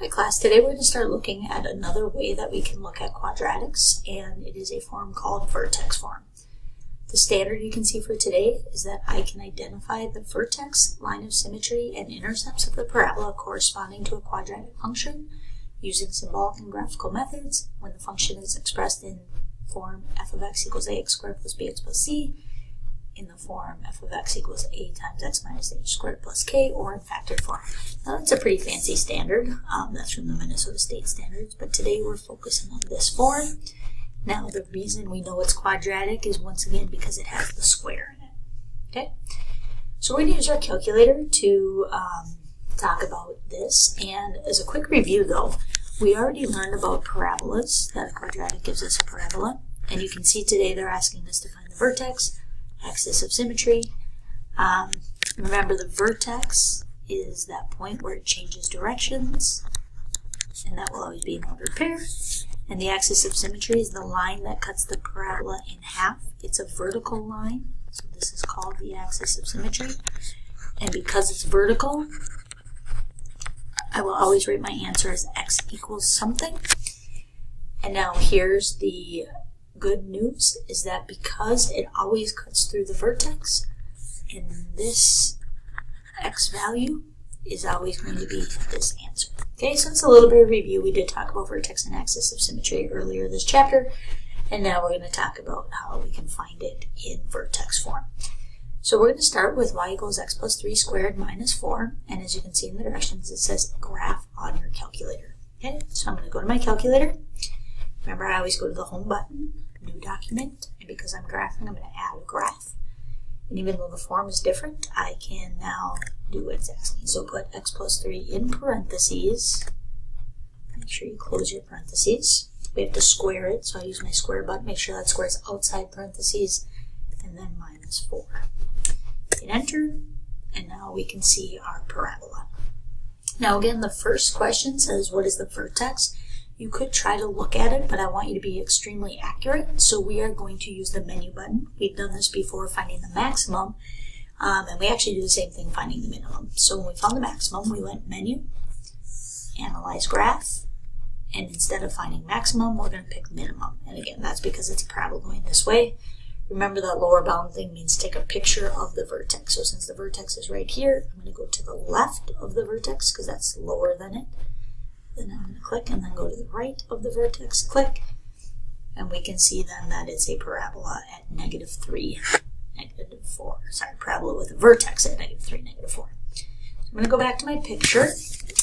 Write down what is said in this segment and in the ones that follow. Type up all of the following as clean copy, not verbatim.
Hi class, today we're going to start looking at another way that we can look at quadratics, and it is a form called vertex form. The standard you can see for today is that I can identify the vertex, line of symmetry, and intercepts of the parabola corresponding to a quadratic function using symbolic and graphical methods when the function is expressed in form f of x equals ax squared plus bx plus c, in the form f of x equals a times x minus h squared plus k, or in factored form. Now that's a pretty fancy standard. That's from the Minnesota State Standards, but today we're focusing on this form. Now the reason we know it's quadratic is once again because it has the square in it. Okay, so we're going to use our calculator to talk about this, and as a quick review though, we already learned about parabolas, that a quadratic gives us a parabola, and you can see today they're asking us to find the vertex, axis of symmetry. Remember, the vertex is that point where it changes directions, and that will always be an ordered pair. And the axis of symmetry is the line that cuts the parabola in half. It's a vertical line, so this is called the axis of symmetry. And because it's vertical, I will always write my answer as x equals something. And now here's the good news, is that because it always cuts through the vertex, and this x value is always going to be this answer. Okay, so it's a little bit of review. We did talk about vertex and axis of symmetry earlier this chapter, and now we're going to talk about how we can find it in vertex form. So we're going to start with y equals x plus 3 squared minus 4, and as you can see in the directions, it says graph on your calculator. Okay, so I'm going to go to my calculator. Remember, I always go to the home button, new document, and because I'm graphing, I'm going to add a graph. And even though the form is different, I can now do what it's asking. So put x plus 3 in parentheses. Make sure you close your parentheses. We have to square it, so I use my square button. Make sure that square is outside parentheses, and then minus 4. Hit enter, and now we can see our parabola. Now again, the first question says, what is the vertex? You could try to look at it, but I want you to be extremely accurate, so we are going to use the menu button. We've done this before, finding the maximum, and we actually do the same thing, finding the minimum. So when we found the maximum, we went menu, analyze graph, and instead of finding maximum, we're going to pick minimum. And again, that's because it's a parabola going this way. Remember that lower bound thing means take a picture of the vertex. So since the vertex is right here, I'm going to go to the left of the vertex because that's lower than it. Then I'm going to click and then go to the right of the vertex, click, and we can see then that it's a parabola at -3, -4. Sorry, parabola with a vertex at -3, -4. So I'm going to go back to my picture,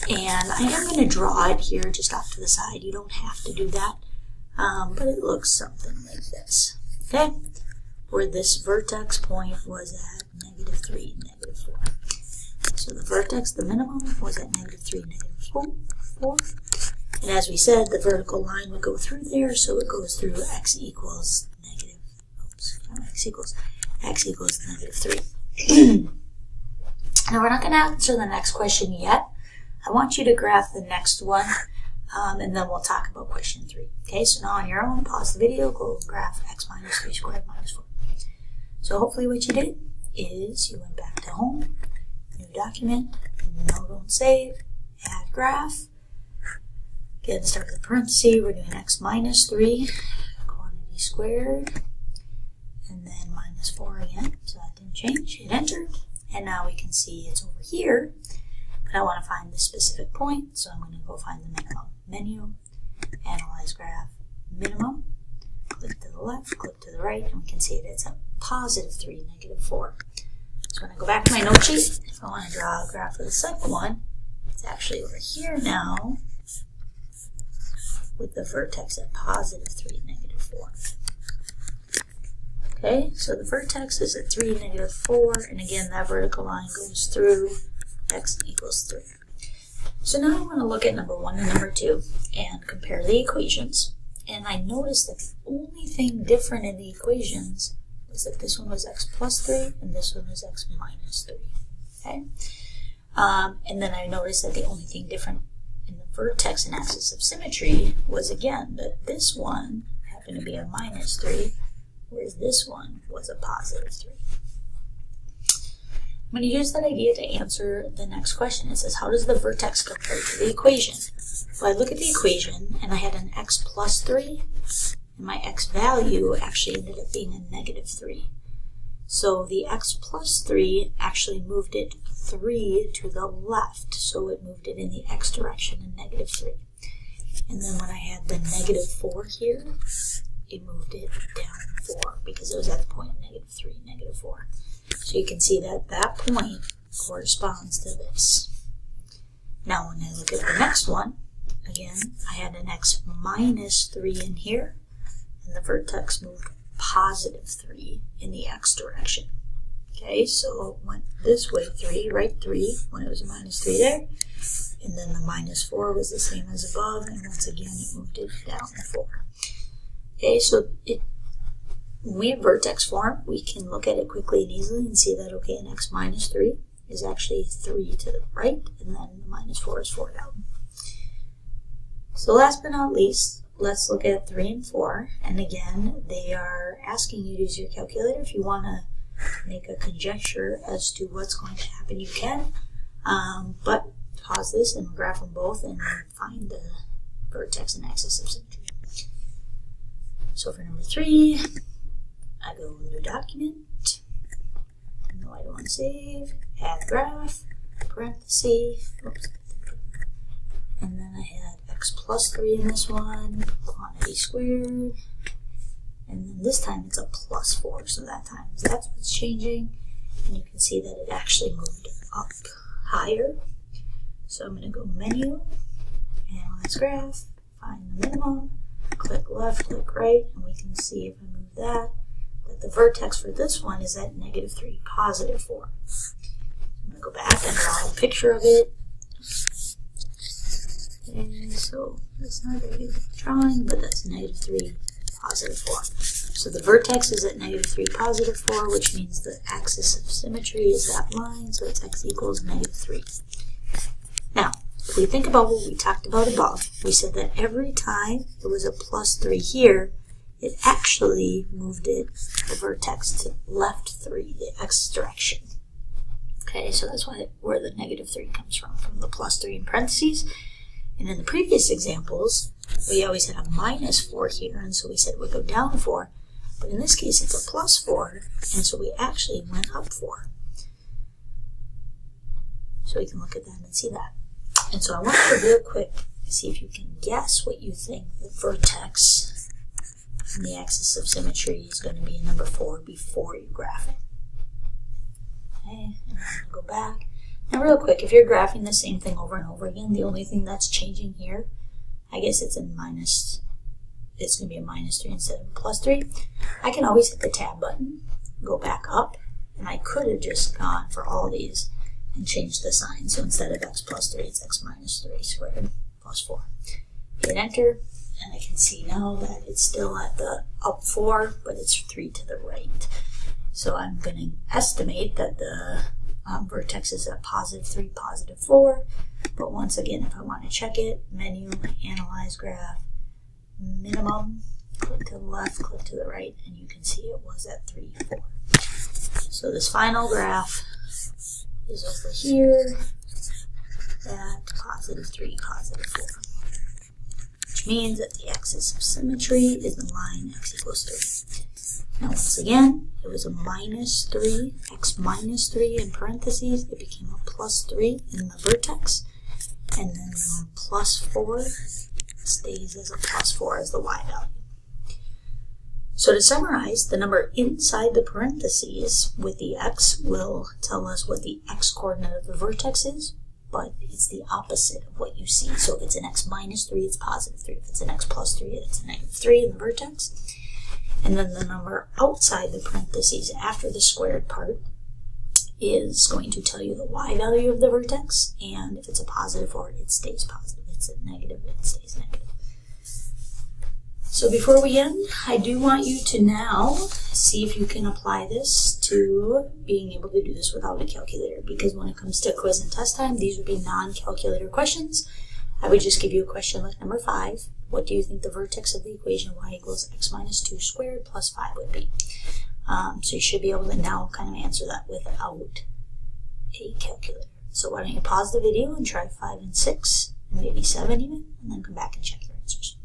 and I am going to draw it here just off to the side. You don't have to do that, but it looks something like this. Okay, where this vertex point was at -3, -4. So the vertex, the minimum, was at -3, -4. And as we said, the vertical line would go through there, so it goes through x equals -3. Now we're not going to answer the next question yet. I want you to graph the next one, and then we'll talk about question 3. Okay, so now on your own, pause the video, go graph x minus 3 squared minus 4. So hopefully what you did is you went back to home, new document, no, don't save, add graph. Again, start with the parenthesis, we're doing x minus 3, quantity squared, and then minus 4 again, so that didn't change, hit enter, and now we can see it's over here, but I want to find the specific point, so I'm going to go find the minimum. Menu, analyze graph, minimum, click to the left, click to the right, and we can see that it's at +3, -4. So when I go back to my note sheet, if I want to draw a graph for the second one, it's actually over here now, with the vertex at +3, -4. Okay, so the vertex is at 3, -4, and again, that vertical line goes through x equals 3. So now I want to look at number 1 and number 2 and compare the equations. And I noticed that the only thing different in the equations was that this one was x plus 3 and this one was x minus 3. Okay, and then I noticed that the only thing different in the vertex and axis of symmetry was again that this one happened to be a -3, whereas this one was a +3. I'm going to use that idea to answer the next question. It says, how does the vertex compare to the equation? Well, I look at the equation, and I had an x plus 3, and my x value actually ended up being a negative 3. So the x plus 3 actually moved it 3 to the left, so it moved it in the x direction in negative 3. And then when I had the negative 4 here, it moved it down 4 because it was at the point of negative 3, negative 4. So you can see that that point corresponds to this. Now when I look at the next one, again, I had an x minus 3 in here, and the vertex moved positive 3 in the x direction. Okay, so it went this way 3, right 3, when it was a minus 3 there, and then the minus 4 was the same as above, and once again it moved it down 4. Okay, so when we have vertex form, we can look at it quickly and easily and see that, okay, an x minus 3 is actually 3 to the right, and then the minus 4 is 4 down. So last but not least, let's look at 3 and 4, and again, they are asking you to use your calculator. If you want to make a conjecture as to what's going to happen, you can, but pause this and graph them both and find the vertex and axis of symmetry. So for number 3, I go new document, no, I don't want to save, add graph, parenthesis, oops, and then I had x plus 3 in this one, quantity squared, and then this time it's a plus 4, so that's what's changing, and you can see that it actually moved up higher. So I'm going to go menu, analyze graph, find the minimum, click left, click right, and we can see if I move that the vertex for this one is at negative 3, positive 4. I'm going to go back and draw a picture of it. Okay, so that's not a very good drawing, but that's negative 3, positive 4. So the vertex is at negative 3, positive 4, which means the axis of symmetry is that line, so it's x equals negative 3. Now, if we think about what we talked about above, we said that every time it was a plus 3 here, it actually moved the vertex to left 3, the x direction. Okay, so that's where the negative 3 comes from the plus 3 in parentheses. And in the previous examples, we always had a minus 4 here, and so we said it would go down 4. But in this case, it's a plus 4, and so we actually went up 4. So we can look at that and see that. And so I want you to real quick see if you can guess what you think the vertex and the axis of symmetry is going to be in number 4 before you graph it. Okay, and I'm going to go back. Now real quick, if you're graphing the same thing over and over again, the only thing that's changing here, I guess it's going to be a minus 3 instead of a plus 3. I can always hit the tab button, go back up, and I could have just gone for all these and changed the sign. So instead of x plus 3, it's x minus 3 squared plus 4. Hit enter, and I can see now that it's still at the up 4, but it's 3 to the right. So I'm going to estimate that the vertex is at positive 3, positive 4. But once again, if I want to check it, menu, analyze graph, minimum, click to the left, click to the right, and you can see it was at 3, 4. So this final graph is over here at positive 3, positive 4. Which means that the axis of symmetry is the line x equals 3. Now once again, it was a minus 3, x minus 3 in parentheses. It became a plus 3 in the vertex. And then the plus 4 stays as a plus 4 as the y value. So to summarize, the number inside the parentheses with the x will tell us what the x coordinate of the vertex is, but it's the opposite of what you see. So if it's an x minus 3, it's positive 3. If it's an x plus 3, it's a negative 3 in the vertex. And then the number outside the parentheses after the squared part is going to tell you the y value of the vertex, and if it's a positive 4, it stays positive. If it's a negative, it stays negative. So before we end, I do want you to now see if you can apply this to being able to do this without a calculator, because when it comes to quiz and test time, these would be non-calculator questions. I would just give you a question like number 5. What do you think the vertex of the equation y equals x minus 2 squared plus 5 would be? So you should be able to now kind of answer that without a calculator. So why don't you pause the video and try 5 and 6, maybe 7 even, and then come back and check your answers.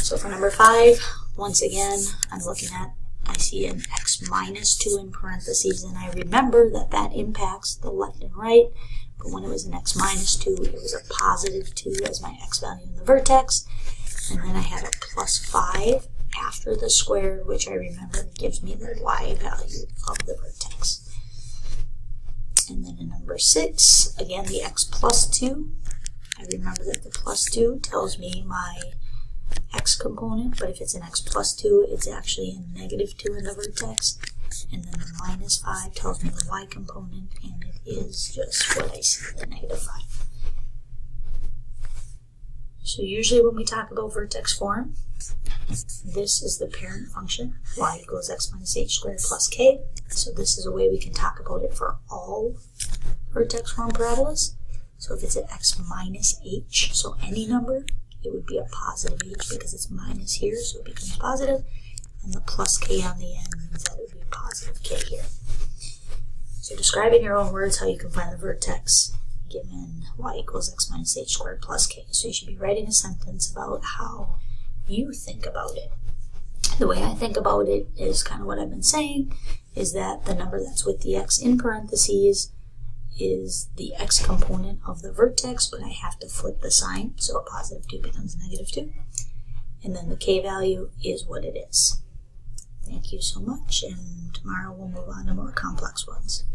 So for number 5, once again, I'm looking at, I see an x minus 2 in parentheses, and I remember that that impacts the left and right, but when it was an x minus 2, it was a positive 2 as my x value in the vertex, and then I had a plus 5 after the squared, which I remember gives me the y value of the vertex. And then in number 6, again the x plus 2, I remember that the plus 2 tells me my x component, but if it's an x plus 2, it's actually a negative 2 in the vertex. And then the minus 5 tells me the y component, and it is just what I see, the negative 5. So usually when we talk about vertex form, this is the parent function, y equals x minus h squared plus k. So this is a way we can talk about it for all vertex form parabolas. So if it's an x minus h, so any number, it would be a positive h because it's minus here, so it becomes positive, and the plus k on the end means that it would be a positive k here. So describe in your own words how you can find the vertex given y equals x minus h squared plus k. So you should be writing a sentence about how you think about it. The way I think about it is kind of what I've been saying, is that the number that's with the x in parentheses is the x component of the vertex, but I have to flip the sign, so a positive 2 becomes a negative 2. And then the k value is what it is. Thank you so much, and tomorrow we'll move on to more complex ones.